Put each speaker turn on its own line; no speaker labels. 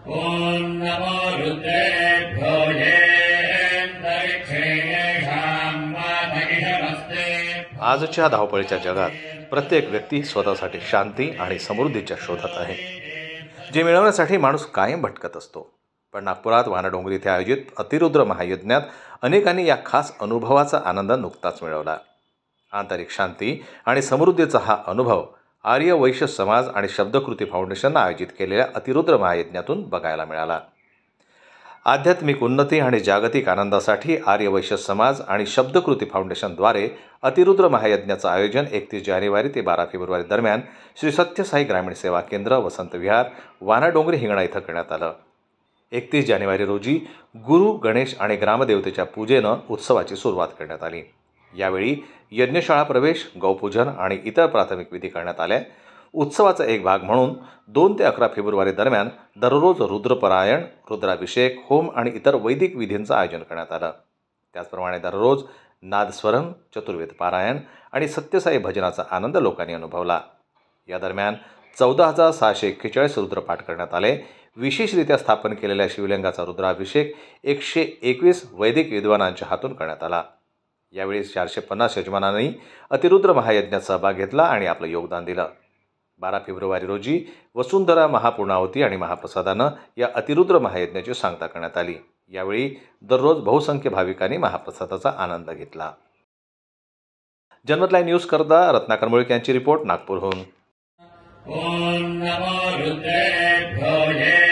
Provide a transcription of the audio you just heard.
ॐ नमो रुद्रेभ्यो
आजच्या धावपळीच्या जगात प्रत्येक व्यक्ती स्वतःसाठी शांती आणि समृद्धीच्या शोधात आहे, जे मिळवण्यासाठी माणूस कायम भटकत असतो. पण नागपुरात वानाडोंगरी येथे आयोजित अतिरुद्र महायज्ञात अनेकांनी या खास अनुभवाचा आनंद नुकताच मिळवला. आंतरिक शांती आणि समृद्धीचा हा अनुभव आर्य वैश्य समाज आणि शब्दकृती फाउंडेशननं आयोजित केलेल्या अतिरुद्र महायज्ञातून बघायला मिळाला. आध्यात्मिक उन्नती आणि जागतिक आनंदासाठी आर्य वैश्य समाज आणि शब्दकृती फाउंडेशनद्वारे अतिरुद्र महायज्ञाचं आयोजन 31 जानेवारी ते 12 फेब्रुवारी दरम्यान श्री सत्यसाई ग्रामीण सेवा केंद्र, वसंत विहार, वानाडोंगरी हिंगणा इथं करण्यात आलं. 31 जानेवारी रोजी गुरु, गणेश आणि ग्रामदेवतेच्या पूजेनं उत्सवाची सुरुवात करण्यात आली. यावेळी यज्ञशाळा प्रवेश, गौपूजन आणि इतर प्राथमिक विधी करण्यात आले. उत्सवाचा एक भाग म्हणून 2 ते 11 फेब्रुवारी दरम्यान दररोज रुद्रपरायण, रुद्राभिषेक, होम आणि इतर वैदिक विधींचं आयोजन करण्यात आलं. त्याचप्रमाणे दररोज नादस्वरम, चतुर्वेद पारायण आणि सत्यसाई भजनाचा आनंद लोकांनी अनुभवला. या दरम्यान 14,641 रुद्रपाठ करण्यात आले. विशेषरित्या स्थापन केलेल्या शिवलिंगाचा रुद्राभिषेक 121 वैदिक विद्वानांच्या हातून करण्यात आला. यावेळी 450 यजमानांनी अतिरुद्र महायज्ञात सहभाग घेतला आणि आपलं योगदान दिलं. 12 फेब्रुवारी रोजी वसुंधरा महापूर्णाहुती आणि महाप्रसादानं या अतिरुद्र महायज्ञाची सांगता करण्यात आली. यावेळी दररोज बहुसंख्य भाविकांनी महाप्रसादाचा आनंद घेतला. जनमत लाईव्ह न्यूज करता रत्नाकर मुळीक यांची रिपोर्ट, नागपूरहून.
ॐ नमो रुद्रेभ्यो